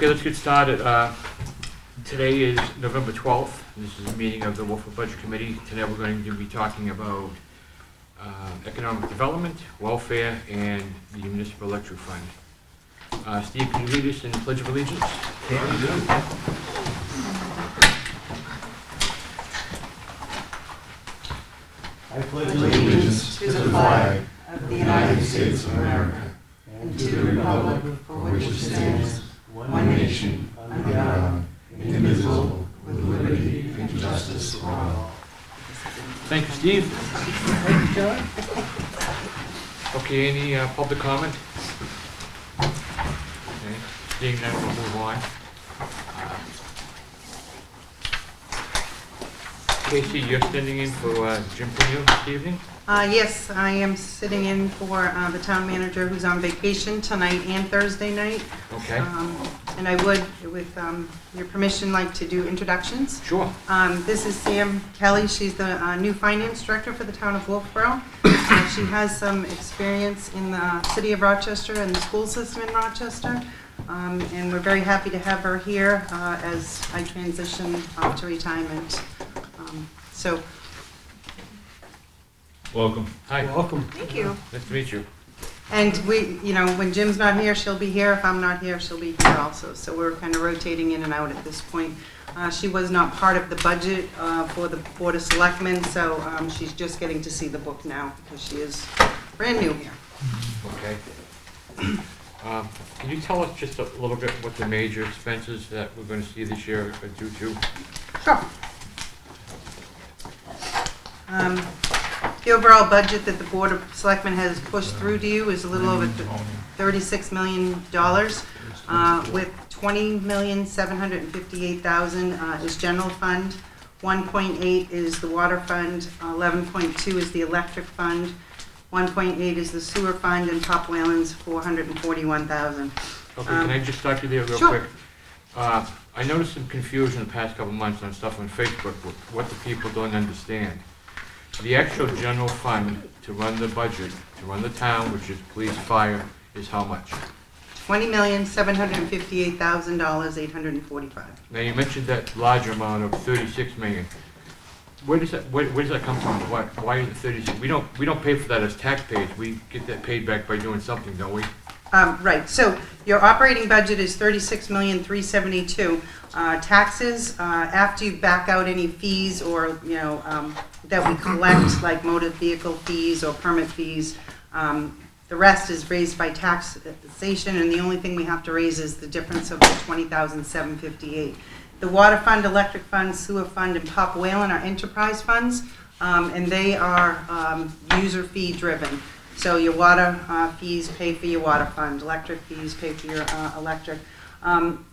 Okay, let's get started. Today is November 12th. This is a meeting of the Wolfeboro Budget Committee. Today we're going to be talking about economic development, welfare, and the municipal electric fund. Steve, can you lead us in the Pledge of Allegiance? Can you do? I pledge allegiance to the flag of the United States of America and to the republic for which it stands, one nation, under God, indivisible, with liberty and justice for all. Thank you, Steve. Thank you, John. Okay, any public comment? Okay, seeing none, we'll move on. Casey, you're standing in for Jim Pino this evening? Yes, I am sitting in for the town manager who's on vacation tonight and Thursday night. Okay. And I would, with your permission, like to do introductions. Sure. This is Sam Kelly. She's the new finance director for the town of Wolfeboro. She has some experience in the city of Rochester and the school system in Rochester. And we're very happy to have her here as I transition to retirement. So. Welcome. Hi. Welcome. Thank you. Nice to meet you. And we, when Jim's not here, she'll be here. If I'm not here, she'll be here also. So we're kind of rotating in and out at this point. She was not part of the budget for the Board of Selectmen, so she's just getting to see the book now because she is brand new here. Okay. Can you tell us just a little bit what the major expenses that we're going to see this year are due to? Sure. The overall budget that the Board of Selectmen has pushed through to you is a little over $36 million, with $20,758,000 is general fund, 1.8 is the water fund, 11.2 is the electric fund, 1.8 is the sewer fund, and Top Whalen's $441,000. Okay, can I just stop you there real Sure. quick? I noticed some confusion the past couple months on stuff on Facebook with what the people don't understand. The actual general fund to run the budget, to run the town, which is police, fire, is how much? $20,758,845. Now, you mentioned that larger amount of 36 million. Where does that come from? Why is it 36? We don't pay for that as taxpayers. We get that paid back by doing something, don't we? Right, so your operating budget is $36,372,000. Taxes, after you back out any fees or, that we collect, like motor vehicle fees or permit fees, the rest is raised by taxation, and the only thing we have to raise is the difference of the $20,758. The water fund, electric fund, sewer fund, and Pop Whalen are enterprise funds, and they are user fee driven. So your water fees pay for your water fund, electric fees pay for your electric. And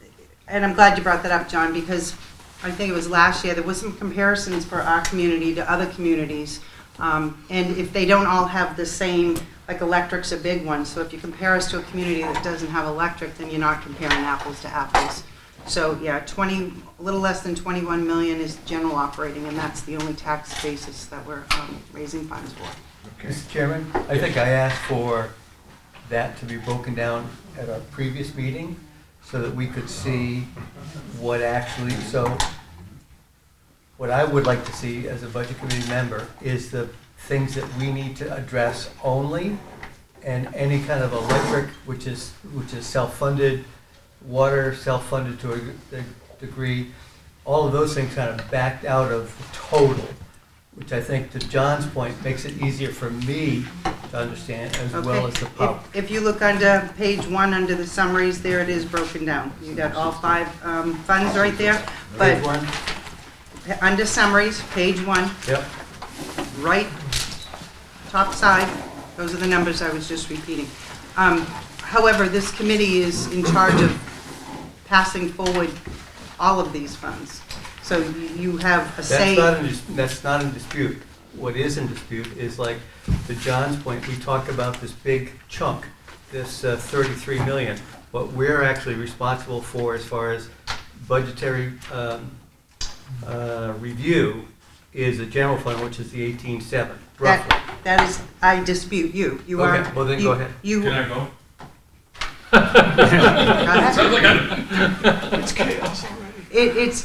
I'm glad you brought that up, John, because I think it was last year, there was some comparisons for our community to other communities. And if they don't all have the same, like electric's a big one, so if you compare us to a community that doesn't have electric, then you're not comparing apples to apples. So yeah, a little less than 21 million is general operating, and that's the only tax basis that we're raising funds for. Okay. Mr. Chairman, I think I asked for that to be broken down at our previous meeting so that we could see what actually, so what I would like to see as a budget committee member is the things that we need to address only, and any kind of electric, which is self-funded, water self-funded to a degree, all of those things kind of backed out of the total, which I think, to John's point, makes it easier for me to understand as well as the public. If you look under page 1, under the summaries, there it is broken down. You got all 5 funds right there. But Page 1? under summaries, page 1, Yep. right top side, those are the numbers I was just repeating. However, this committee is in charge of passing forward all of these funds. So you have a say. That's not in dispute. What is in dispute is, like, to John's point, we talk about this big chunk, this 33 million. What we're actually responsible for as far as budgetary review is the general fund, which is the 18.7, roughly. That is, I dispute you. You are. Okay, well then go ahead. Can I go? It's chaos already.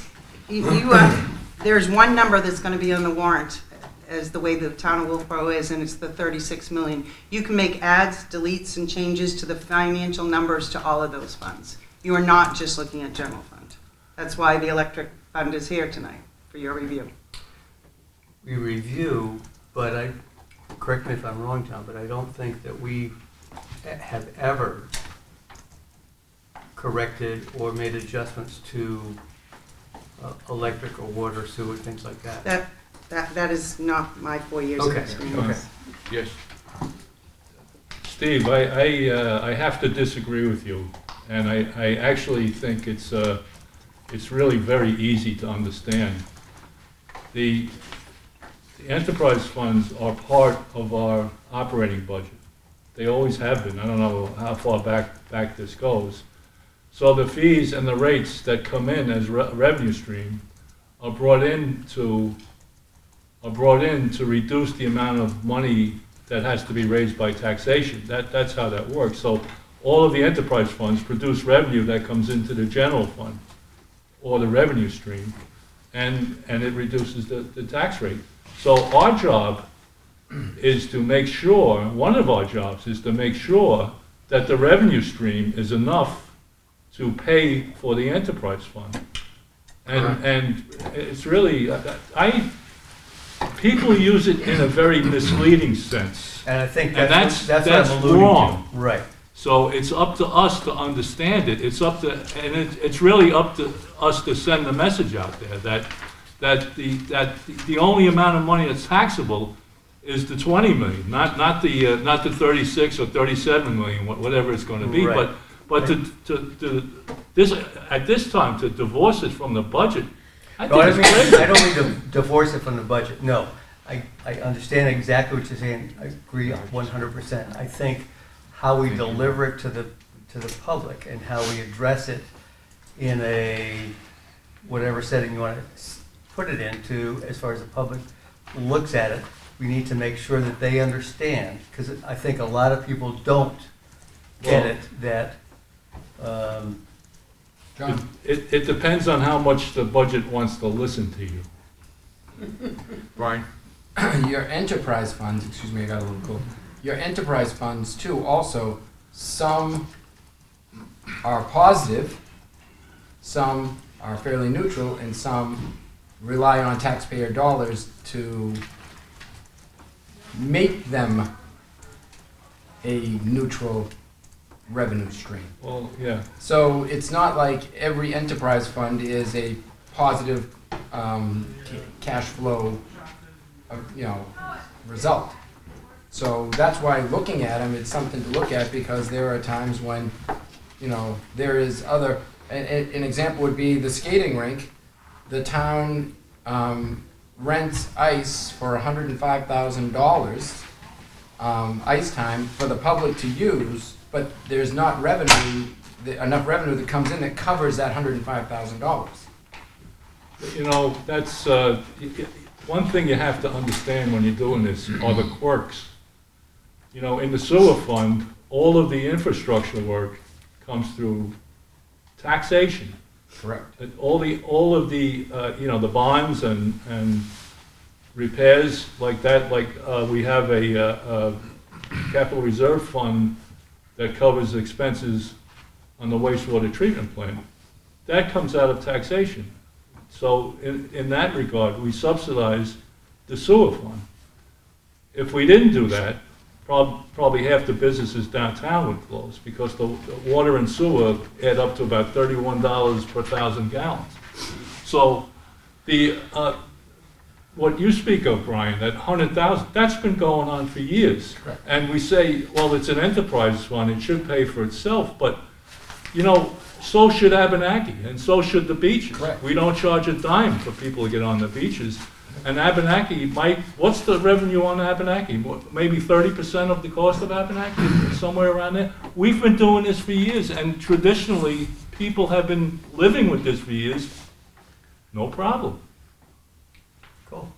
There's one number that's gonna be on the warrant, as the way the town of Wolfeboro is, and it's the 36 million. You can make adds, deletes, and changes to the financial numbers to all of those funds. You are not just looking at general fund. That's why the electric fund is here tonight, for your review. We review, but correct me if I'm wrong, Tom, but I don't think that we have ever corrected or made adjustments to electric or water, sewer, things like that. That is not my 4 years of Okay, experience. Yes. Steve, I have to disagree with you, and I actually think it's really very easy to understand. The enterprise funds are part of our operating budget. They always have been. I don't know how far back this goes. So the fees and the rates that come in as revenue stream are brought in to reduce the amount of money that has to be raised by taxation. That's how that works. So all of the enterprise funds produce revenue that comes into the general fund or the revenue stream, and it reduces the tax rate. So our job is to make sure, one of our jobs is to make sure that the revenue stream is enough to pay for the enterprise fund. And it's really, people use it in a very misleading sense. And I think And that's what that's I'm alluding wrong. to. Right. So it's up to us to understand it. It's really up to us to send the message out there that the only amount of money that's taxable is the 20 million, not the 36 or 37 million, whatever it's going to be. Right. But at this time to divorce it from the budget, I No, think it's crazy. I don't mean to divorce it from the budget, no. I understand exactly what you're saying, I agree 100%. I think how we deliver it to the public and how we address it in a, whatever setting you want to put it into, as far as the public looks at it, we need to make sure that they understand, because I think a lot of people don't get it, that, John? It depends on how much the budget wants to listen to you. Brian? Your enterprise funds, excuse me, I got a little cold. Your enterprise funds too, also, some are positive, some are fairly neutral, and some rely on taxpayer dollars to make them a neutral revenue stream. Well, yeah. So it's not like every enterprise fund is a positive cash flow, result. So that's why looking at them, it's something to look at, because there are times when, there is other. An example would be the skating rink. The town rents ice for $105,000 ice time for the public to use, but there's not enough revenue that comes in that covers that $105,000. That's one thing you have to understand when you're doing this are the quirks. In the sewer fund, all of the infrastructure work comes through taxation. Correct. All of the the bonds and repairs like that, we have a capital reserve fund that covers expenses on the wastewater treatment plant. That comes out of taxation. So in that regard, we subsidize the sewer fund. If we didn't do that, probably half the businesses downtown would close, because the water and sewer add up to about $31 per 1,000 gallons. So what you speak of, Brian, that 100,000, that's been going on for years. Correct. And we say, well, it's an enterprise fund, it should pay for itself, but, so should Abenaki, and so should the beaches. Correct. We don't charge a dime for people to get on the beaches. And Abenaki what's the revenue on Abenaki? Maybe 30% of the cost of Abenaki, somewhere around there? We've been doing this for years, and traditionally, people have been living with this for years. No problem. cool.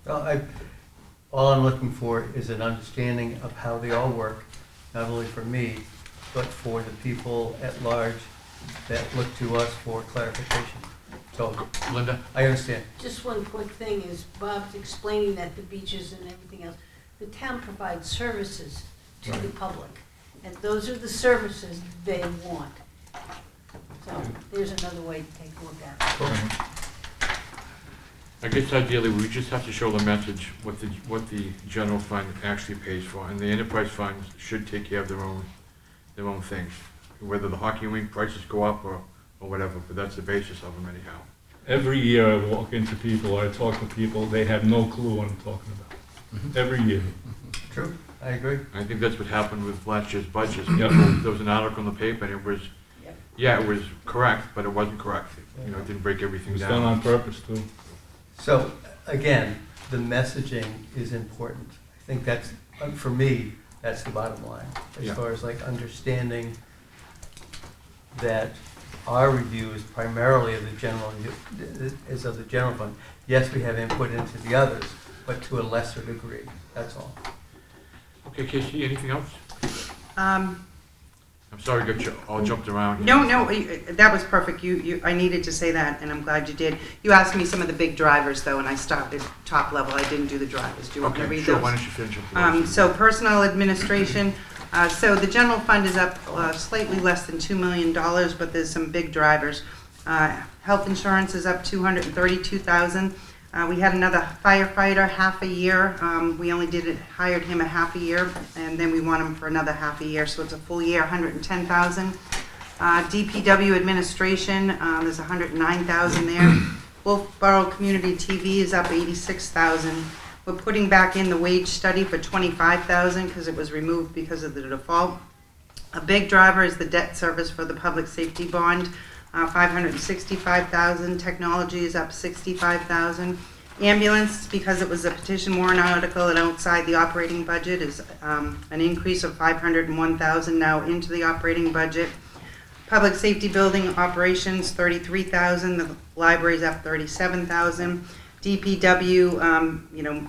All I'm looking for is an understanding of how they all work, not only for me, but for the people at large that look to us for clarification. So, Linda? I understand. Just one quick thing is Bob's explaining that the beaches and everything else, the town provides services to the public. And those are the services they want. So there's another way to take a look at it. I guess ideally, we just have to show the message what the general fund actually pays for, and the enterprise funds should take care of their own things. Whether the hockey rink prices go up or whatever, but that's the basis of them anyhow. Every year I walk into people, or I talk to people, they have no clue what I'm talking about. Every year. True, I agree. I think that's what happened with last year's budget. Yep. There was an article in the paper, and it was, Yep. yeah, it was correct, but it wasn't correct. You know, it didn't break It everything was down. done on purpose too. So, again, the messaging is important. I think that's, for me, that's the bottom line. As Yeah. far as like understanding that our review is primarily of the general, is of the general fund. Yes, we have input into the others, but to a lesser degree, that's all. Okay, Casey, anything else? Um, I'm sorry, I got you all jumped around. No, that was perfect. I needed to say that, and I'm glad you did. You asked me some of the big drivers, though, and I started top level. I didn't do the drivers. Do you want me to Okay, read sure, those? why don't you finish up the list? So personnel administration, so the general fund is up slightly less than $2 million, but there's some big drivers. Health insurance is up $232,000. We had another firefighter half a year. We only hired him a half a year, and then we want him for another half a year, so it's a full year, $110,000. DPW administration, there's $109,000 there. Wolfeboro Community TV is up $86,000. We're putting back in the wage study for $25,000 because it was removed because of the default. A big driver is the debt service for the public safety bond, $565,000. Technology is up $65,000. Ambulance, because it was a petition warrant article and outside the operating budget, is an increase of $501,000 now into the operating budget. Public safety building operations, $33,000. The library's up $37,000. DPW,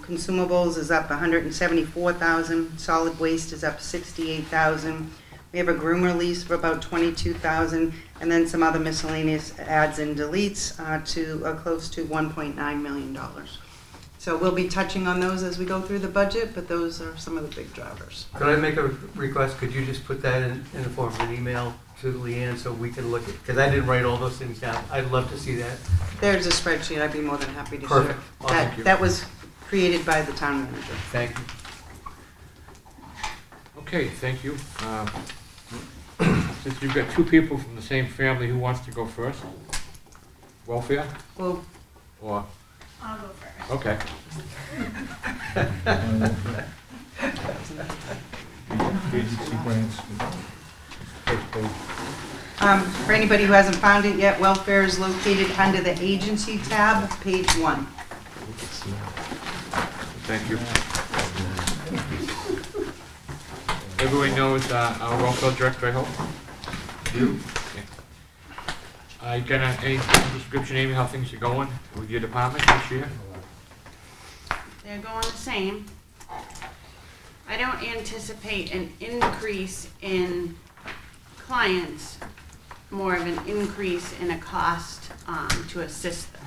consumables is up $174,000. Solid waste is up $68,000. We have a groomer lease for about $22,000, and then some other miscellaneous adds and deletes to close to $1.9 million. So we'll be touching on those as we go through the budget, but those are some of the big drivers. Could I make a request? Could you just put that in the form of an email to Leanne so we can look at, because I didn't write all those things down. I'd love to see that. There's a spreadsheet. I'd be more than happy to share. Perfect. Awesome. Thank you. That was created by the town manager. Thank you. Okay, thank you. Since you've got two people from the same family, who wants to go first? Welfare, Well, or, I'll go first. okay. Agency grants. First page. for anybody who hasn't found it yet, welfare is located under the agency tab, page 1. Thank you. Everybody knows our welfare director, I hope? You? Okay. You got any description, Amy, how things are going with your department this year? They're going the same. I don't anticipate an increase in clients, more of an increase in a cost to assist them.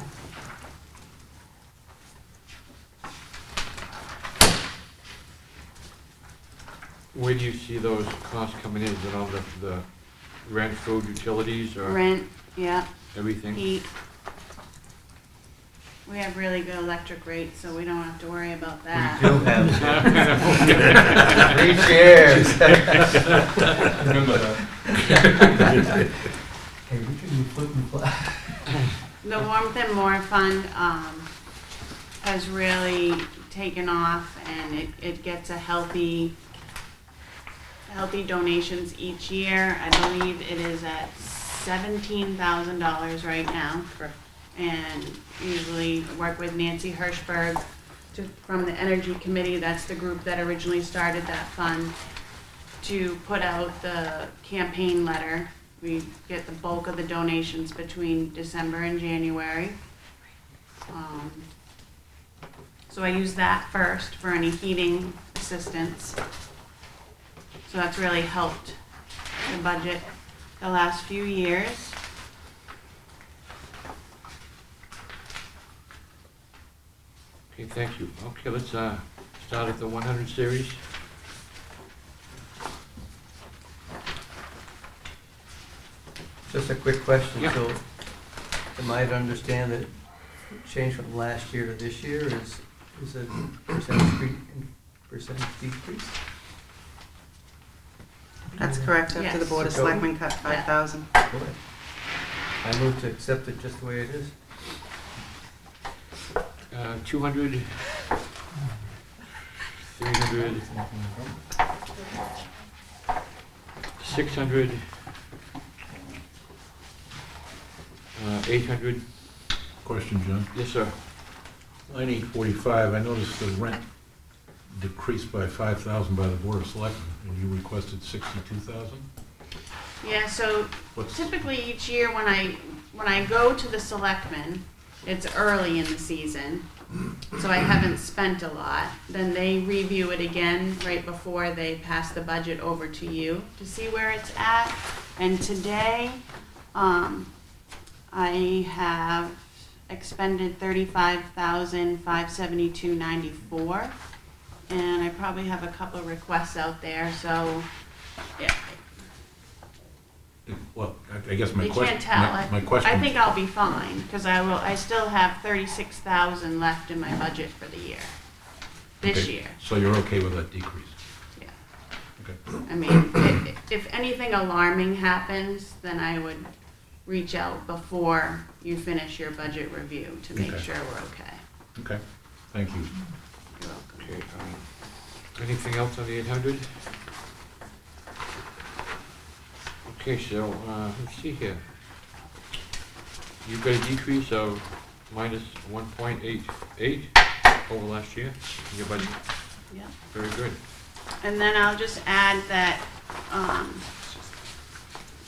Where do you see those costs coming in? Is it on the rent, food, utilities, or Rent, yeah, everything? heat. We have really good electric rates, so we don't have to worry about We that. do have 3 chairs. Remember that. Hey, we can be flipping flat. The Warmth and More Fund has really taken off, and it gets a healthy donations each year. I believe it is at $17,000 right now. And usually work with Nancy Hirschberg from the Energy Committee. That's the group that originally started that fund, to put out the campaign letter. We get the bulk of the donations between December and January. So I use that first for any heating assistance. So that's really helped the budget the last few years. Okay, thank you. Okay, let's start at the 100 series. Just a quick question. Yeah. So, am I to understand that change from last year to this year is a percentage decrease? That's correct, after the Yes. Board of Selectmen cut 5,000. Good. I move to accept it just the way it is. 200, 300, 600, 800. Question, John. Yes, sir. Line 845, I noticed the rent decreased by 5,000 by the Board of Selectmen, and you requested 62,000? Yeah, so What's, typically each year when I go to the selectmen, it's early in the season, so I haven't spent a lot. Then they review it again right before they pass the budget over to you to see where it's at. And today, I have expended $35,572.94, and I probably have a couple requests out there. So, yeah. well, I guess my You question... can't tell. My question... I think I'll be fine, because I still have 36,000 left in my budget for the year, this Okay, year. So you're okay with that decrease? Yeah. Okay. I mean, if anything alarming happens, then I would reach out before you finish your budget review to make Okay. sure we're okay. Okay, thank you. You're welcome. Okay, anything else on the 800? Okay, so, let's see here. You've got a decrease of minus 1.88 over last year in your budget. Yeah. Very good. And then I'll just add that,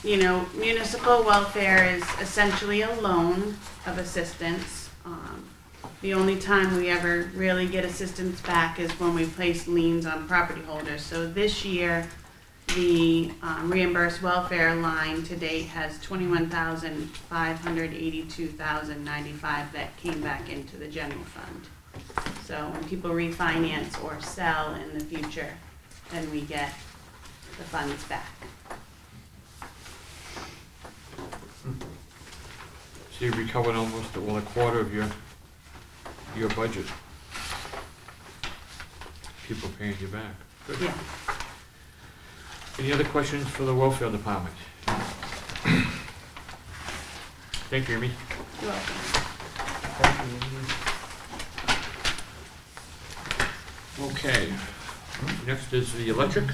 municipal welfare is essentially a loan of assistance. The only time we ever really get assistance back is when we place liens on property holders. So this year, the reimbursed welfare line to date has $21,582,095 that came back into the general fund. So when people refinance or sell in the future, then we get the funds back. So you recovered almost, well, a quarter of your budget. People paying you back. Good. Yeah. Any other questions for the welfare department? Thank you, Amy. You're welcome. Thank you. Okay. Next is the electric.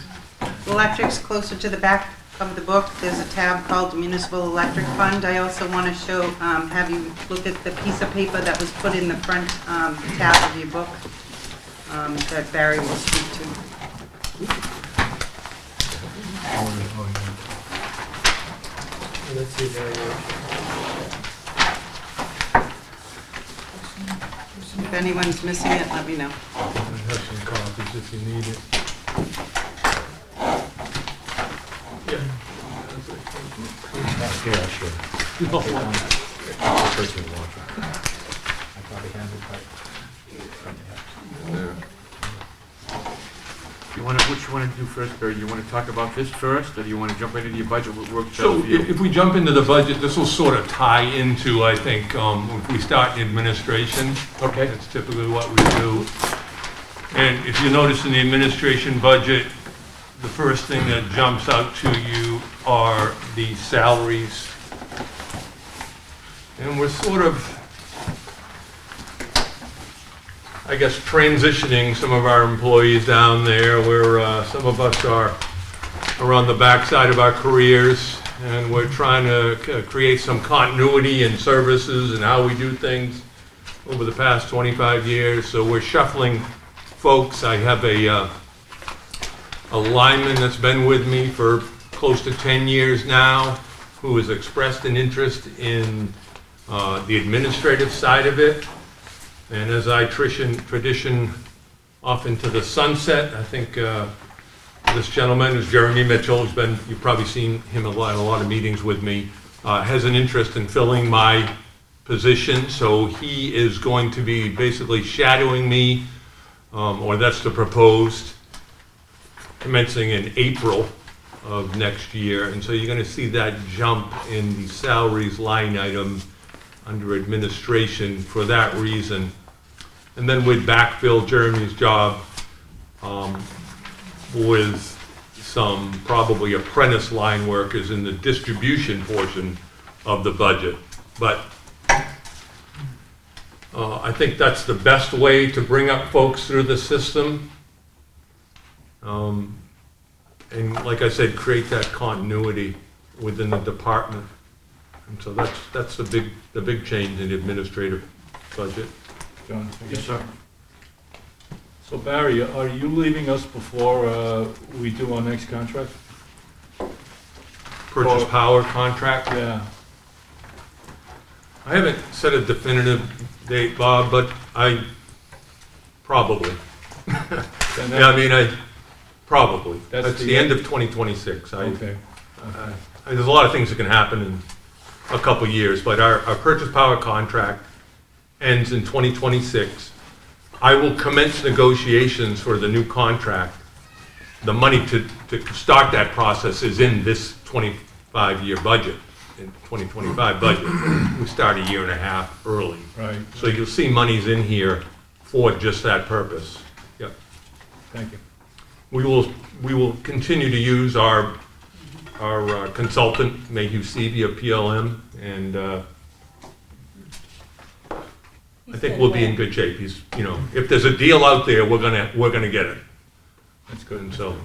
Electric's closer to the back of the book. There's a tab called Municipal Electric Fund. I also want to show, have you look at the piece of paper that was put in the front tab of your book that Barry will speak to. Let's see evaluation. If anyone's missing it, let me know. I have some copies if you need it. Here, I should. No. Person watching. I probably have it, but What you want to do first, Barry? Do you want to talk about this first, or do you want to jump into your budget? What works So better for you? if we jump into the budget, this will sort of tie into, I think, if we start in administration. Okay. That's typically what we do. And if you notice in the administration budget, the first thing that jumps out to you are the salaries. And we're sort of, I guess, transitioning some of our employees down there, where some of us are on the backside of our careers, and we're trying to create some continuity in services and how we do things over the past 25 years. So we're shuffling folks. I have a lineman that's been with me for close to 10 years now, who has expressed an interest in the administrative side of it. And as I tradition off into the sunset, I think this gentleman is Jeremy Mitchell. You've probably seen him a lot of meetings with me. Has an interest in filling my position, so he is going to be basically shadowing me, or that's the proposed, commencing in April of next year. And so you're going to see that jump in the salaries line item under administration for that reason. And then we'd backfill Jeremy's job with some probably apprentice line workers in the distribution portion of the budget. But I think that's the best way to bring up folks through the system. And like I said, create that continuity within the department. And so that's the big change in the administrative budget. John? Yes, sir. So Barry, are you leaving us before we do our next contract? Purchase power contract. Yeah. I haven't set a definitive date, Bob, but I probably. Then Yeah, I mean, probably. That's That's the the end of 2026. Okay. There's a lot of things that can happen in a couple years, but our purchase power contract ends in 2026. I will commence negotiations for the new contract. The money to start that process is in this 25-year budget, in 2025 budget. We start a year and a half early. Right. So you'll see monies in here for just that purpose. Yep. Thank you. We will continue to use our consultant, Mayhew Sevia PLM, and I think we'll be in good shape. He's, if there's a deal out there, we're gonna get it. That's good. And so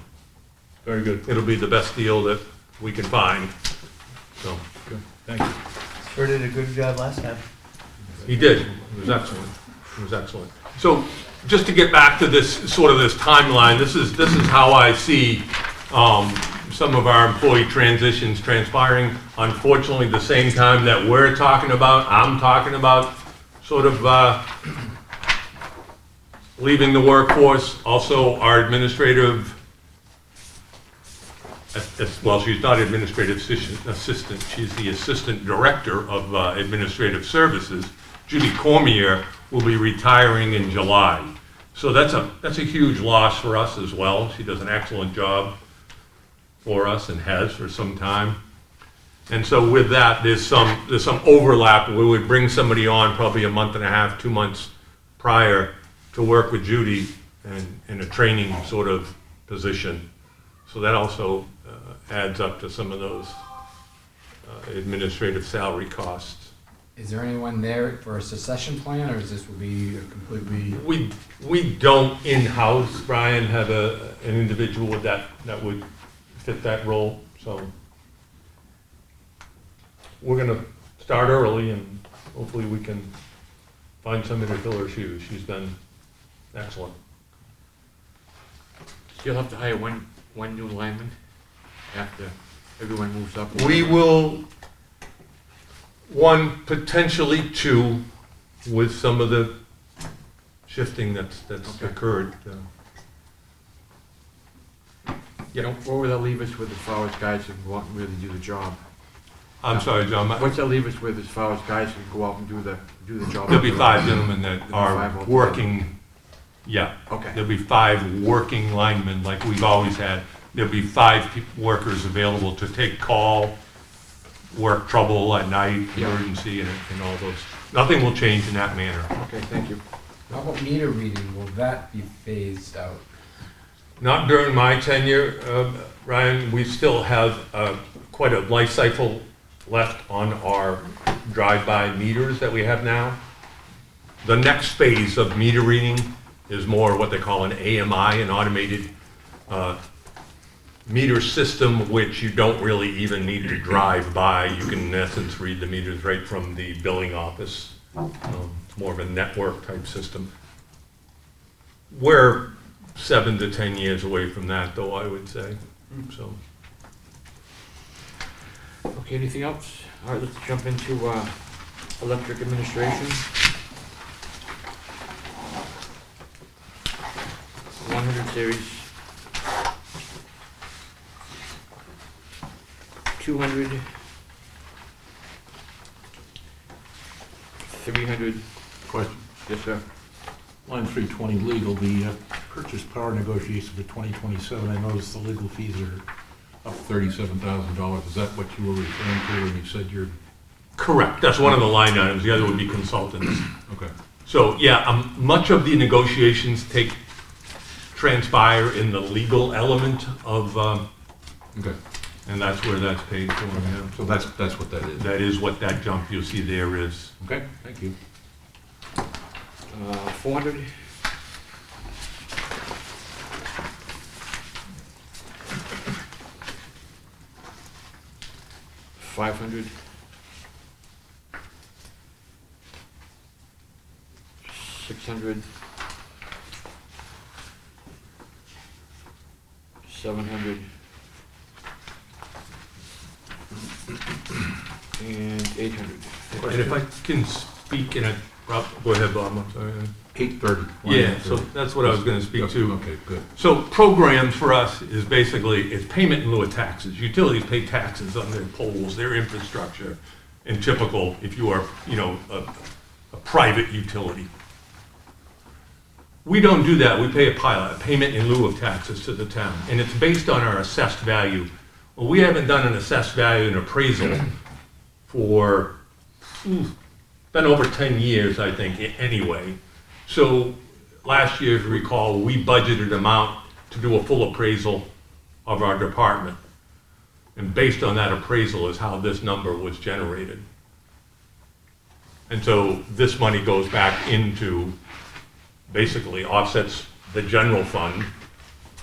Very good. it'll be the best deal that we can find. So Good. Thank you. Sure did a good job last time. he did. It was excellent. It was excellent. So just to get back to this timeline, this is how I see some of our employee transitions transpiring. Unfortunately, the same time that I'm talking about sort of leaving the workforce. Also, our administrative, well, she's not administrative assistant, she's the assistant director of administrative services. Judy Cormier will be retiring in July. So that's a huge loss for us as well. She does an excellent job for us and has for some time. And so with that, there's some overlap. We would bring somebody on probably a month and a half, 2 months prior to work with Judy in a training sort of position. So that also adds up to some of those administrative salary costs. Is there anyone there for a succession plan, or is this will be a completely? We don't in-house, Brian, have an individual that would fit that role, so we're gonna start early and hopefully we can find somebody to fill her shoes. She's been excellent. You'll have to hire one new lineman after everyone moves up. We will, one, potentially two, with some of the shifting that's Okay. occurred. Where will that leave us with as far as guys who can go out and really do the job? I'm sorry, John. What's that leave us with as far as guys who can go out and do the job? There'll be 5 gentlemen that There'll be are 5 altogether. working, yeah. Okay. There'll be 5 working linemen like we've always had. There'll be 5 workers available to take call, work trouble at night, Yeah. emergency, and all those. Nothing will change in that manner. Okay, thank you. How about meter reading? Will that be phased out? Not during my tenure, Ryan. We still have quite a life cycle left on our drive-by meters that we have now. The next phase of meter reading is more what they call an AMI, an automated meter system, which you don't really even need to drive by. You can, in essence, read the meters right from the billing office. It's more of a network type system. We're 7 to 10 years away from that, though, I would say. So, Okay, anything else? All right, let's jump into electric administration. 100 series. 200, 300, Question. yes, sir. Line 320 legal, the purchase power negotiation for 2027, I noticed the legal fees are up $37,000. Is that what you were referring to when you said you're, Correct, that's one of the line items, the other would be consultants. okay. So, yeah, much of the negotiations transpire in the legal element of, Okay, and that's where that's paid for, yeah. so that's what that is. That is what that jump you'll see there is. Okay, thank you. 400, 500, 600, 700, and 800. And if I can speak in a, go ahead, Bob, I'm sorry. 830. Yeah, so that's what I was gonna speak to. Okay, good. So programs for us is basically, it's payment in lieu of taxes. Utilities pay taxes on their poles, their infrastructure, and typical, if you are, a private utility. We don't do that, we pay a payment in lieu of taxes to the town, and it's based on our assessed value. Well, we haven't done an assessed value and appraisal for, been over 10 years, I think, anyway. So last year, if you recall, we budgeted amount to do a full appraisal of our department. And based on that appraisal is how this number was generated. And so this money goes back into, basically offsets the general fund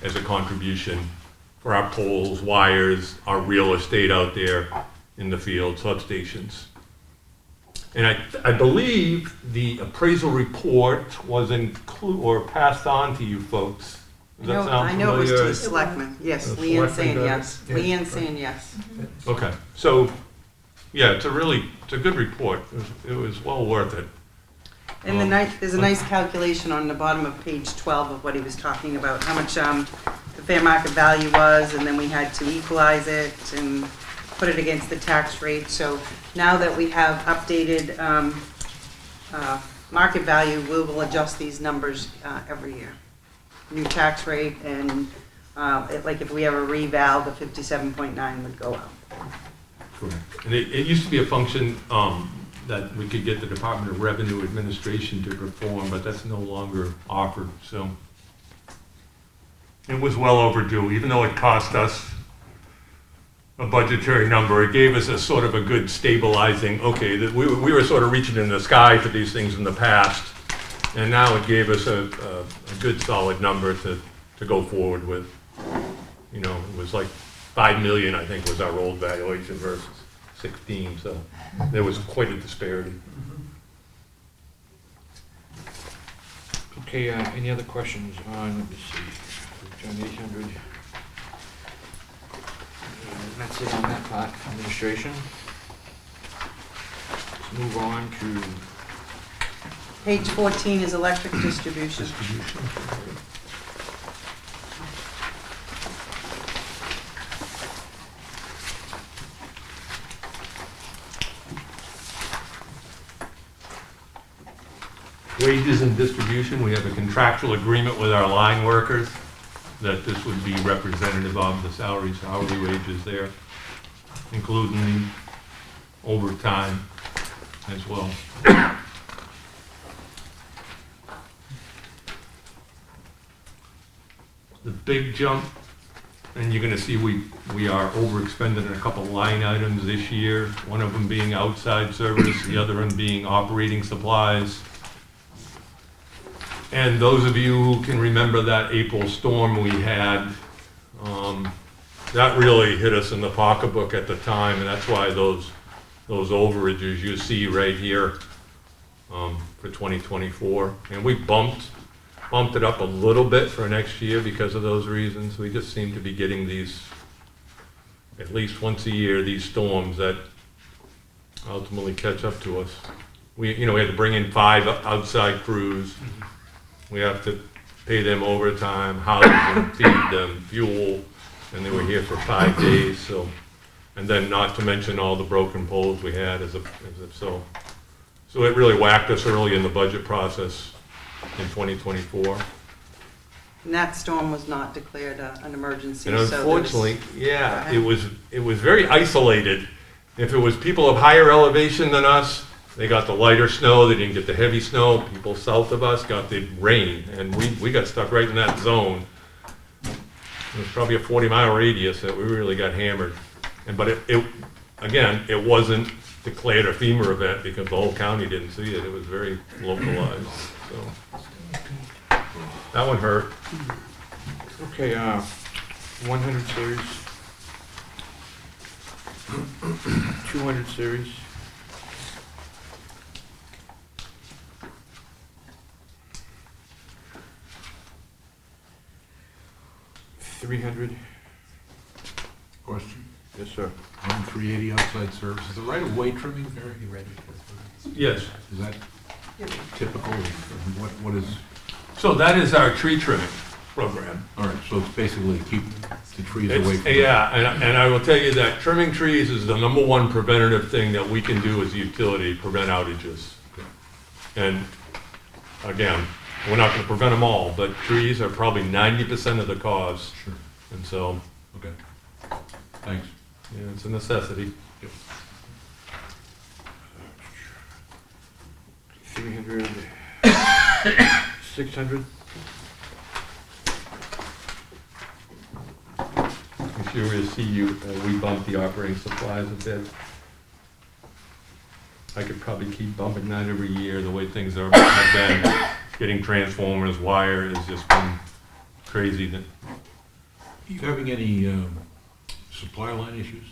as a contribution for our poles, wires, our real estate out there in the field, substations. And I believe the appraisal report was or passed on to you folks. Does that sound I know it was to familiar? the selectmen, yes, The Leanne's selectmen saying got it? yes, Yeah. Leanne's saying yes. Okay, so, yeah, it's a good report. It was well worth it. And there's a nice calculation on the bottom of page 12 of what he was talking about, how much the fair market value was, and then we had to equalize it and put it against the tax rate. So now that we have updated market value, we will adjust these numbers every year. New tax rate, and like if we have a reval, the 57.9 would go up. Correct. And it used to be a function that we could get the Department of Revenue Administration to perform, but that's no longer offered, so. It was well overdue, even though it cost us a budgetary number, it gave us a sort of a good stabilizing, okay, that we were sort of reaching in the sky for these things in the past, and now it gave us a good solid number to go forward with. It was like 5 million, I think, was our old valuation versus 16, so there was quite a disparity. Okay, any other questions on, let me see, we've done 800. That's it on that part, administration. Let's move on to Page 14 is electric distribution. Distribution. Wages and distribution, we have a contractual agreement with our line workers that this would be representative of the hourly wages there, including overtime as well. The big jump, and you're gonna see we are overexpended in a couple line items this year, one of them being outside service, the other one being operating supplies. And those of you who can remember that April storm we had, that really hit us in the pocketbook at the time, and that's why those overages you see right here for 2024. And we bumped it up a little bit for next year because of those reasons. We just seem to be getting these, at least once a year, these storms that ultimately catch up to us. We had to bring in 5 outside crews. We have to pay them overtime, house them, feed them, fuel, and they were here for 5 days, so. And then not to mention all the broken poles we had so it really whacked us early in the budget process in 2024. And that storm was not declared an emergency, And so there was- unfortunately, yeah, it was very isolated. If it was people of higher elevation than us, they got the lighter snow, they didn't get the heavy snow. People south of us got the rain, and we got stuck right in that zone. It was probably a 40-mile radius that we really got hammered. But it wasn't declared a FEMA event because the whole county didn't see it. It was very localized, so. That one hurt. Okay, 100 series. 200 series. 300. Question? Yes, sir. 380 outside services, the right-of-way trimming, are you ready? Yes. Is that typical, or what is, So that is our tree trimming program. all right, so it's basically keep the trees away from. Yeah, and I will tell you that trimming trees is the #1 preventative thing that we can do as a utility, prevent outages. And again, we're not gonna prevent them all, but trees are probably 90% of the cause. Sure, And so, okay. Thanks. yeah, it's a necessity. 300. 600. I'm sure we'll see we bumped the operating supplies a bit. I could probably keep bumping that every year, the way things have been. Getting transformers, wire has just been crazy. Are you having any supply line issues?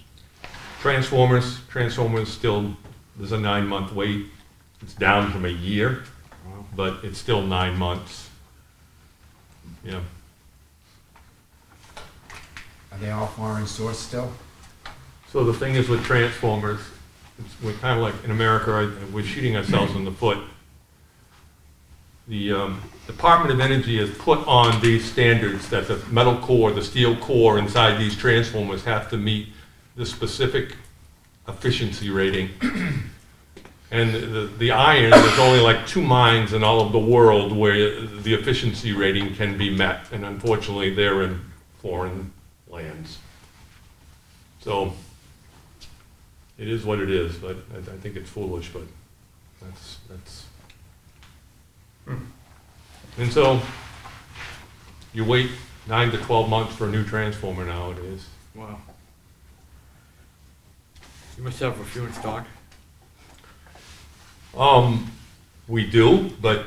Transformers still, there's a 9-month wait. It's down from a year, but it's still 9 months. Yeah. Are they all foreign sourced still? So the thing is with transformers, we're kind of like, in America, we're shooting ourselves in the foot. The Department of Energy has put on these standards that the metal core, the steel core inside these transformers have to meet the specific efficiency rating. And the iron, there's only like 2 mines in all of the world where the efficiency rating can be met, and unfortunately they're in foreign lands. So it is what it is, but I think it's foolish, but that's. And so you wait 9 to 12 months for a new transformer nowadays. Wow. You must have a few in stock. We do, but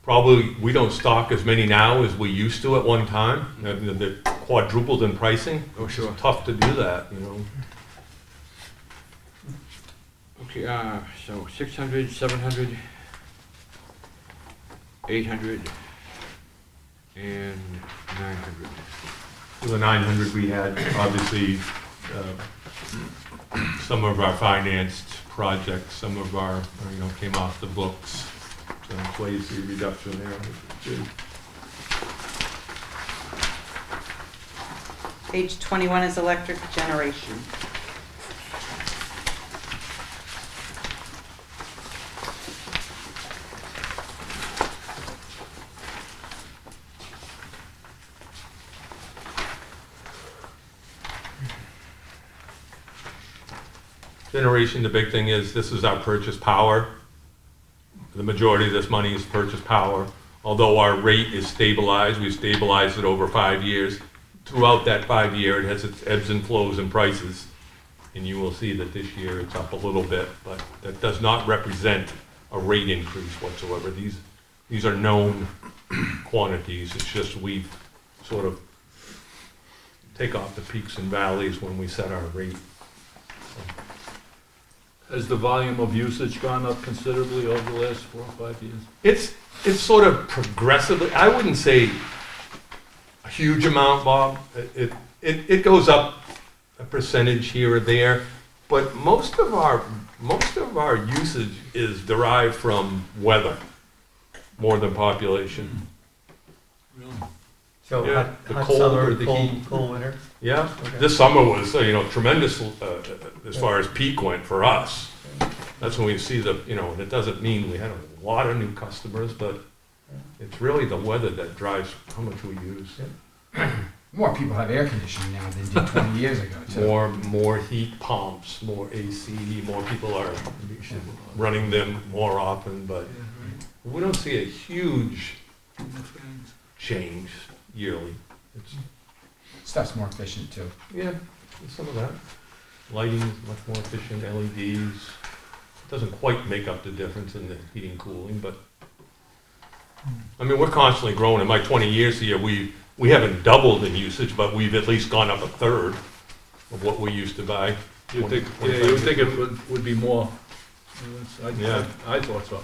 probably we don't stock as many now as we used to at one time. They're quadrupled in pricing. Oh, sure. It's tough to do that, you know. Okay, so 600, 700, 800, and 900. For the 900 we had, obviously, some of our financed projects, some of our, came off the books. So that's why you see a reduction there. Page 21 is electric generation. Generation, the big thing is, this is our purchase power. The majority of this money is purchase power. Although our rate is stabilized, we've stabilized it over 5 years. Throughout that 5 year, it has its ebbs and flows in prices. And you will see that this year it's up a little bit, but that does not represent a rate increase whatsoever. These are known quantities. It's just we sort of take off the peaks and valleys when we set our rate. Has the volume of usage gone up considerably over the last 4 or 5 years? It's sort of progressively, I wouldn't say a huge amount, Bob. It goes up a percentage here or there, but most of our usage is derived from weather more than population. Really? So Yeah, hot, the hot cold summer, or the cold, heat. cold winter. Yeah, Okay. this summer was, tremendous as far as peak went for us. That's when we see and it doesn't mean we had a lot of new customers, but it's really the weather that drives how much we use. More people have air conditioning now than did 20 years ago, too. More heat pumps, more AC, more people are running them more often, but we don't see a huge change yearly. It's, Stuff's more efficient, too. yeah, some of that. Lighting is much more efficient, LEDs. Doesn't quite make up the difference in the heating, cooling, but, I mean, we're constantly growing. In my 20 years here, we haven't doubled in usage, but we've at least gone up a third of what we used to buy. You think it would be more? Yeah. I thought so.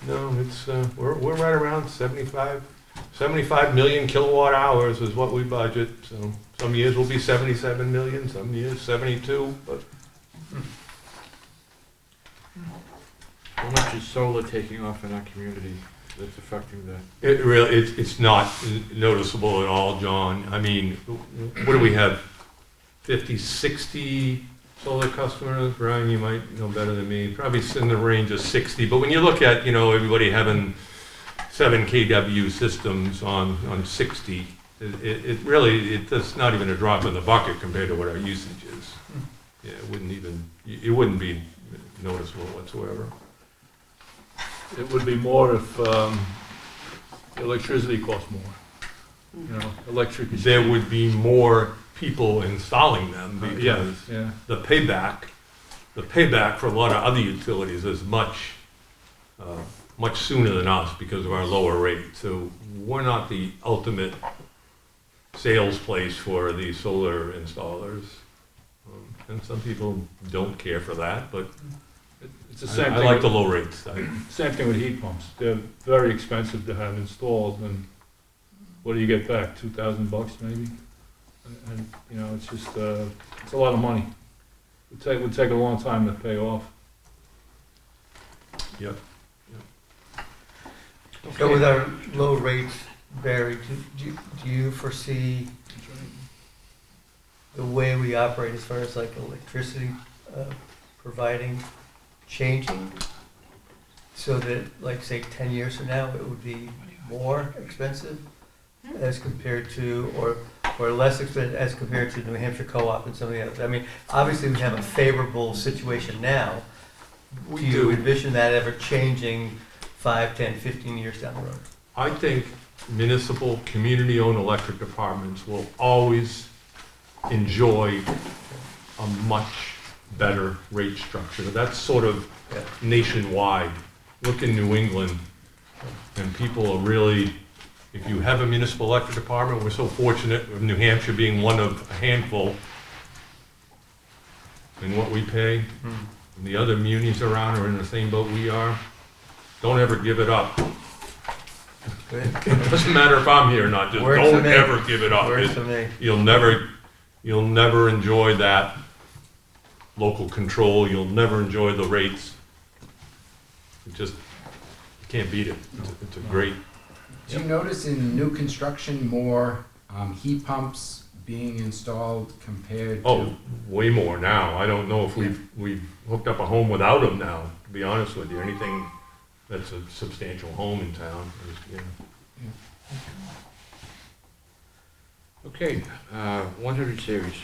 No, it's, we're right around 75 million kilowatt hours is what we budget, so some years will be 77 million, some years 72, but How much is solar taking off in our community that's affecting the? it's not noticeable at all, John. I mean, what do we have, 50, 60 solar customers? Brian, you might know better than me, probably in the range of 60, but when you look at, everybody having 7 kW systems on 60, it's not even a drop in the bucket compared to what our usage is. Yeah, it wouldn't be noticeable whatsoever. It would be more if electricity costs more. Electric is. There would be more people installing them Yeah, because yeah. the payback for a lot of other utilities is much sooner than us because of our lower rate. So we're not the ultimate sales place for these solar installers. And some people don't care for that, but It's the same I thing. like the low rates. Same thing with heat pumps. They're very expensive to have installed, and what do you get back? $2,000 maybe? And it's just it's a lot of money. It would take a long time to pay off. Yep. So with our low rates, Barry, do you foresee the way we operate as far as like electricity providing changing? So that, like, say, 10 years from now, it would be more expensive as compared to, or less expensive as compared to New Hampshire Co-op and some of the others? I mean, obviously, we have a favorable situation now. Do you envision that ever changing 5, 10, 15 years down the road? I think municipal, community-owned electric departments will always enjoy a much better rate structure. That's sort of nationwide. Look in New England, and people are really, if you have a municipal electric department, we're so fortunate with New Hampshire being one of a handful in what we pay. And the other munis around are in the same boat we are. Don't ever give it up. Good. It doesn't matter if I'm here or not, just Works for don't me. ever give it up. Works for me. You'll never enjoy that local control. You'll never enjoy the rates. You can't beat it. It's a great. Do you notice in new construction more heat pumps being installed compared to? Oh, way more now. I don't know if we've hooked up a home without them now, to be honest with you. Anything that's a substantial home in town is, Okay, 100 series,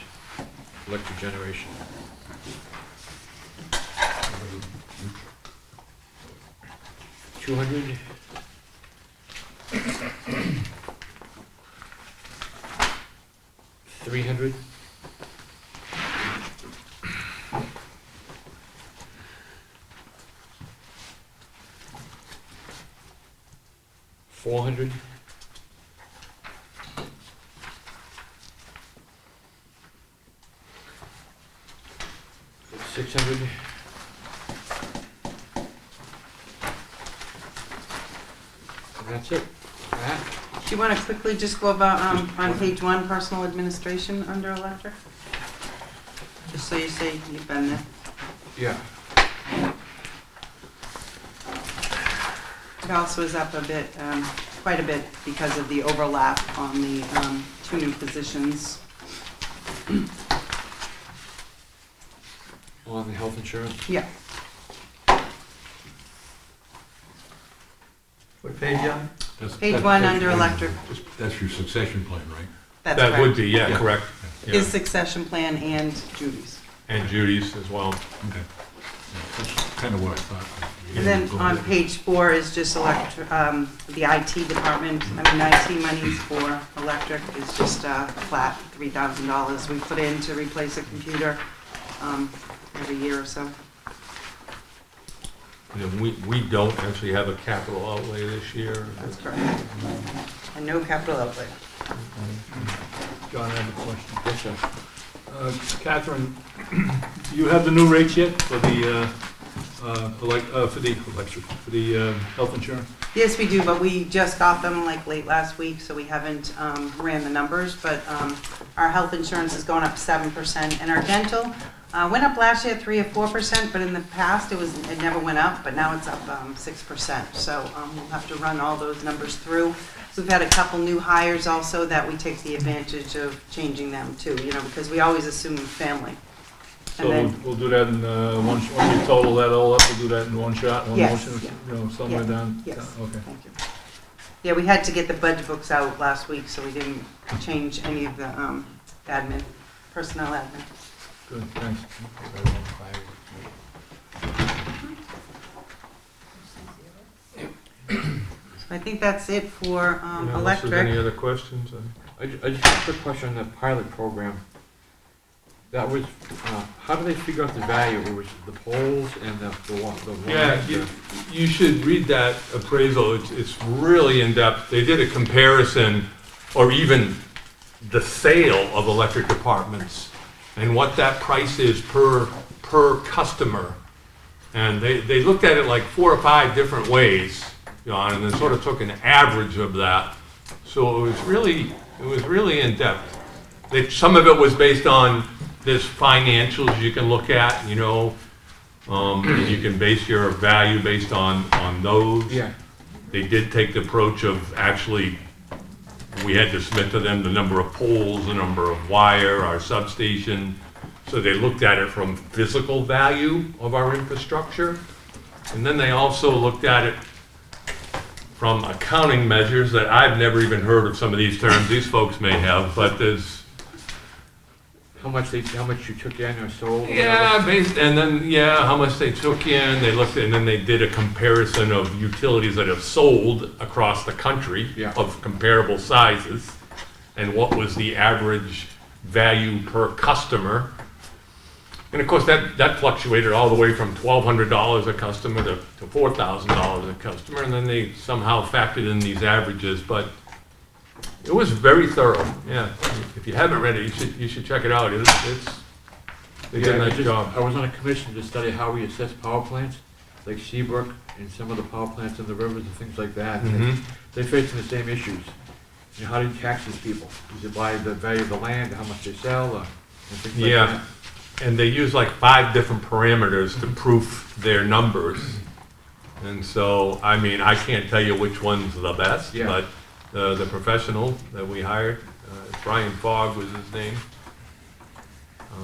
electric generation. $200. $300. $400. $600. And that's it. That. Do you want to quickly just go about, on page 1, personal administration under electric? Just so you say you've been there. Yeah. It also is up a bit, quite a bit because of the overlap on the 2 new positions. On the health insurance? Yeah, What page, John? page 1 under electric, That's your succession plan, right? that's That would correct. be, yeah, Yeah. correct. Yeah. His succession plan and Judy's. And Judy's as well. Okay. Yeah, that's kind of what I thought. And then on page 4 is just the IT department, IT monies for electric is just a flat $3,000 we put in to replace a computer every year or so. And we don't actually have a capital outlay this year. That's correct. And no capital outlay. John, I have a question. Yes, sir. Catherine, do you have the new rates yet for the health insurance? Yes, we do, but we just got them like late last week, so we haven't ran the numbers. But our health insurance is going up 7%, and our dental went up last year 3 or 4%, but in the past it never went up, but now it's up 6%. So we'll have to run all those numbers through. We've had a couple new hires also that we take the advantage of changing them too, because we always assume family. So And then, we'll do that in one, when you total that all up, we'll do that in one shot, one Yes, motion, yeah. somewhere Yeah, down? yes. Okay. thank you. Yeah, we had to get the budget books out last week, so we didn't change any of the admin, personnel admin. Good, thanks. I think that's it for Unless there's any electric. other questions? I just have a quick question on the pilot program. That was, how do they figure out the value? It was the poles and the Yeah, lines, you should read that appraisal. It's really in-depth. They did a comparison, or even the sale of electric departments, and what that price is per customer. And they looked at it like 4 or 5 different ways, John, and then sort of took an average of that. So it was really in-depth. Some of it was based on this financials you can look at, and you can base your value based on those. Yeah, They did take the approach of actually, we had to submit to them the number of poles, the number of wire, our substation. So they looked at it from physical value of our infrastructure. And then they also looked at it from accounting measures that I've never even heard of some of these terms. These folks may have, but there's, how much you took in or sold? or yeah, whatever? and then, how much they took in, they looked at, and then they did a comparison of utilities that have sold across the country Yeah. of comparable sizes, and what was the average value per customer. And of course, that fluctuated all the way from $1,200 a customer to $4,000 a customer, and then they somehow factored in these averages, but it was very thorough, yeah. If you haven't read it, you should check it out. They did a Yeah, nice job. I was on a commission to study how we assess power plants, like Seabrook and some of the power plants in the rivers and things like that. Mhm. They're facing the same issues. How do you tax these people? Is it by the value of the land, how much they sell, and things like Yeah. that? And they use like 5 different parameters to proof their numbers. And so, I can't tell you which one's the best, Yeah. but the professional that we hired, Brian Fogg was his name.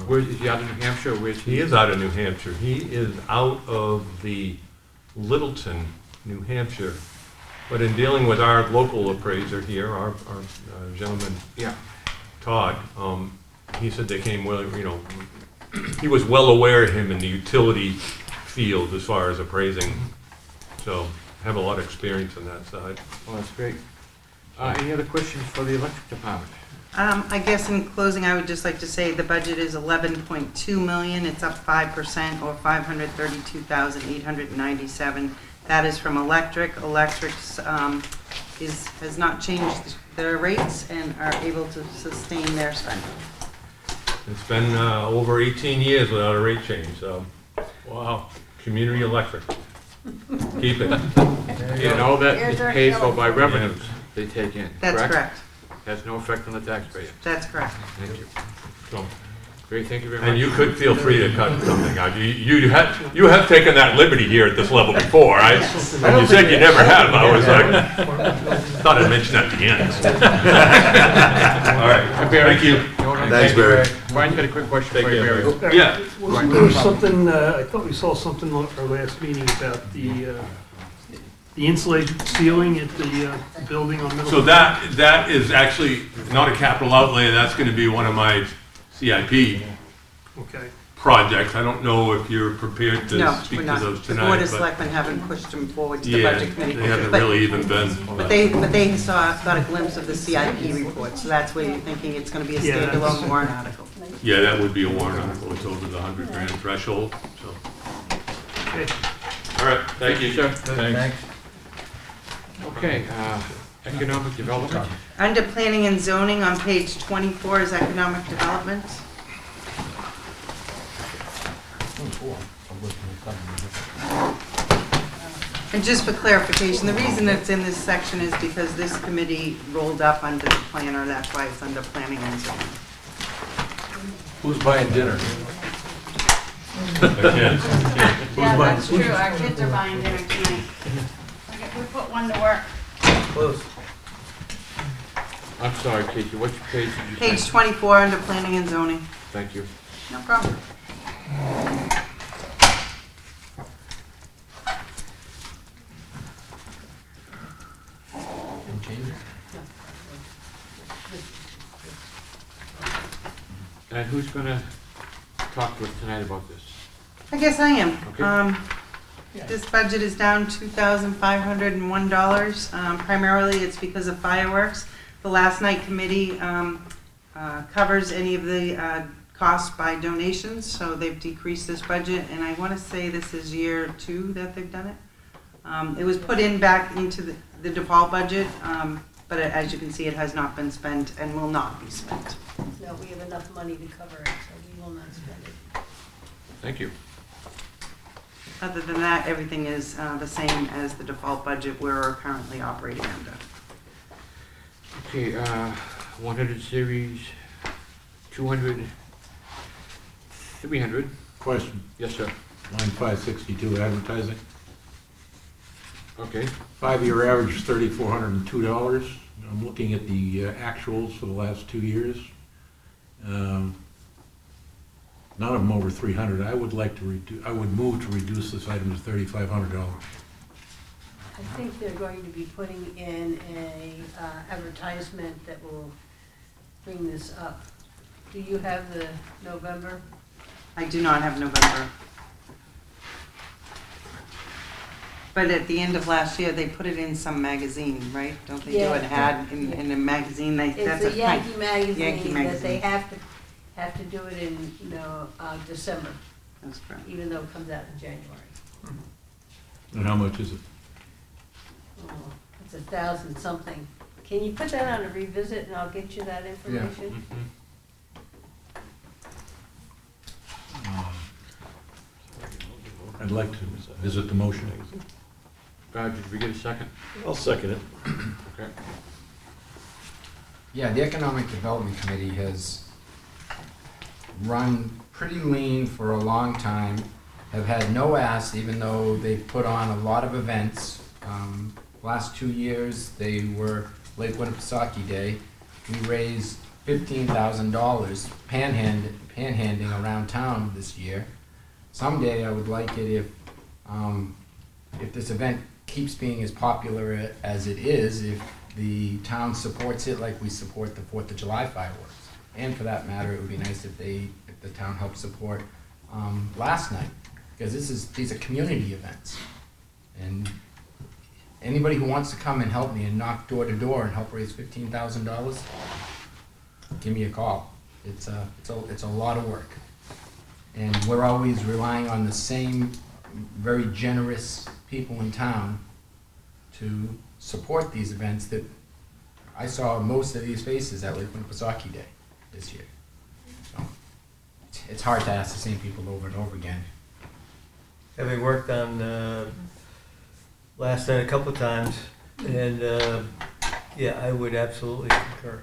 Where, is he out of New Hampshire, or where's He is out of New Hampshire. He is out of the Littleton, New Hampshire. But in dealing with our local appraiser here, our gentleman, Yeah, Todd, he said they came well, he was well aware of him in the utility field as far as appraising. So, have a lot of experience on that side. well, that's great. Any other questions for the electric department? I guess in closing, I would just like to say the budget is 11.2 million. It's up 5% or 532,897. That is from electric. Electrics has not changed their rates and are able to sustain their spending. It's been over 18 years without a rate change, so, Wow. community electric. Keep it. And all that is paid for by revenues they take in, That's correct. Has no effect on the taxpayer. That's correct. Thank you. So, Great, thank you very much. And you could feel free to cut something out. You have taken that liberty here at this level before, right? When you said you never have, I was like, thought I'd mention that at the end. All right, thank you. Thanks, Barry. Brian's got a quick question for you, Barry. Yeah. Wasn't there something, I thought we saw something at our last meeting about the insulated ceiling at the building on Middle? So that is actually not a capital outlay, that's gonna be one of my CIP Okay. projects. I don't know if you're prepared No, to speak we're to not. those The Board tonight, of but Selectmen haven't pushed them forward to the yeah, Budget Committee. they haven't But- really even been. But they got a glimpse of the CIP report, so that's where you're thinking it's gonna be a Yeah, that's- standalone warrant article. Yeah, that would be a warrant article, it's over the 100 grand threshold, so. Okay. All right, thank you. Sir. Thanks. Okay, economic development. Under planning and zoning on page 24 is economic development. And just for clarification, the reason it's in this section is because this committee rolled up under the planner, that's why it's under planning and zoning. Who's buying dinner? Yeah, that's true, our kids are buying dinner tonight. We put one to work. Close. I'm sorry, Casey, which page did you say? Page 24 under planning and zoning. Thank you. No problem. And who's gonna talk to us tonight about this? I guess I am. Okay. This budget is down $2,501. Primarily, it's because of fireworks. The last night committee covers any of the costs by donations, so they've decreased this budget, and I want to say this is year 2 that they've done it. It was put in back into the default budget, but as you can see, it has not been spent and will not be spent. No, we have enough money to cover it, so we will not spend it. Thank you. Other than that, everything is the same as the default budget we're currently operating under. Okay, 100 series, 200, 300. Question, Yes, sir. line 562, advertising. Okay. 5-year average is $3,402. I'm looking at the actuals for the last 2 years. None of them over 300. I would like to I would move to reduce this item to $3,500. I think they're going to be putting in a advertisement that will bring this up. Do you have the November? I do not have November. But at the end of last year, they put it in some magazine, right? Don't they do Yeah. an ad in a magazine? That's It's a Yankee magazine Yankee that they magazine. have to do it in, December, That's correct. even though it comes out in January. And how much is it? Oh, it's 1,000 something. Can you put that on a revisit and I'll get you that information? I'd like to visit the motion. Did we get a second? I'll second it. Okay. Yeah, the Economic Development Committee has run pretty lean for a long time, have had no asks, even though they've put on a lot of events. Last 2 years, they were Lake Winnipesaukee Day. We raised $15,000 panhandling around town this year. Someday, I would like it if this event keeps being as popular as it is, if the town supports it like we support the 4th of July fireworks. And for that matter, it would be nice if the town helped support last night, because these are community events. And anybody who wants to come and help me and knock door to door and help raise $15,000, give me a call. It's a lot of work. And we're always relying on the same very generous people in town to support these events that I saw most of these faces at Lake Winnipesaukee Day this year. So it's hard to ask the same people over and over again. Having worked on last night a couple of times, and yeah, I would absolutely concur.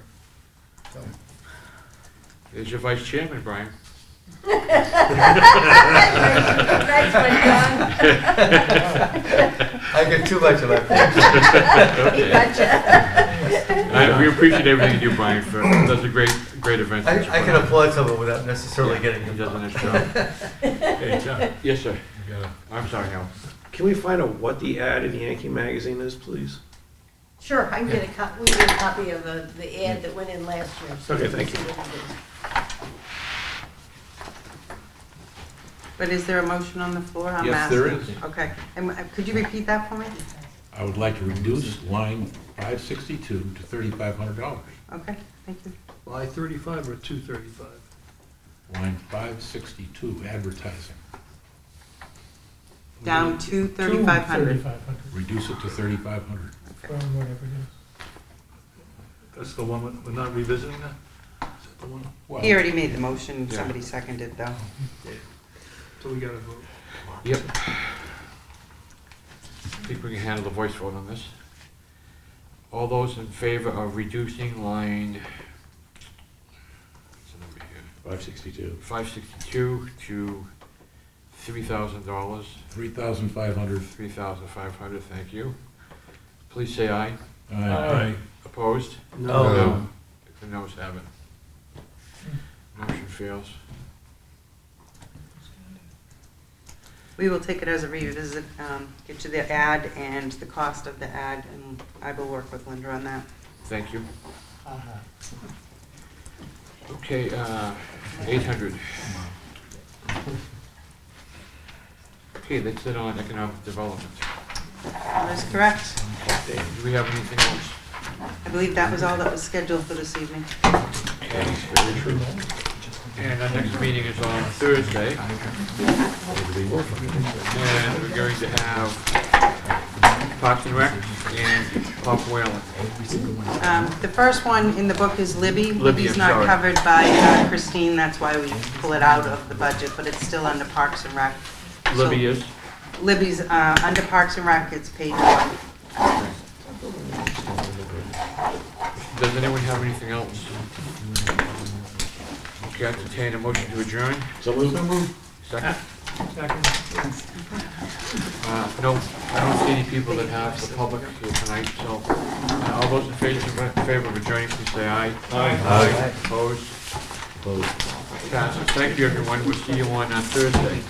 So, There's your vice chairman, Brian. Nice one, John. I get too much of my He gotcha. We appreciate everything you do, Brian, for, does a great event. I can applaud someone without necessarily getting He the does a nice job. Hey, John, Yes, sir. you gotta- I'm sorry, Hal. Can we find out what the ad in Yankee Magazine is, please? Sure, I can get we can get a copy of the ad that went in last year. So Okay, can thank see you. what it is. But is there a motion on the floor? I'm Yes, there asking. is. Okay, and could you repeat that for me? I would like to reduce line 562 to $3,500. Okay, thank you. Line 35 or 235? Line 562, advertising. Down to 3,500. Reduce it to 3,500. that's the one, we're not revisiting that? Is that the one? Well, He already made the motion, Yeah. somebody seconded though. So we gotta vote. Yep. I think we can handle the voice vote on this. All those in favor of reducing line, what's the number here? 562. 562 to $3,000, 3,500. 3,500, thank you. Please say aye. Aye. Opposed? No. The noes have it. Motion fails. We will take it as a revisit, get you the ad and the cost of the ad, and I will work with Linda on that. Thank you. Okay, 800. Okay, that's it on economic development. That is correct. Do we have anything else? I believe that was all that was scheduled for this evening. Okay, very true. And our next meeting is on Thursday. And we're going to have Parks and Rec and Pop Whalen. The first one in the book is Libby. Libby, Libby's I'm not sorry. covered by Christine, that's why we pull it out of the budget, but it's still under Parks and Rec. So Libby is? Libby's under Parks and Rec, it's page 1. Does anyone have anything else? Okay, I entertain a motion to adjourn. So moved. Second? No, I don't see any people that have the public here tonight, so all those in favor of adjourning, please say aye. Aye. Opposed? Passes. Thank you, everyone. We'll see you on Thursday.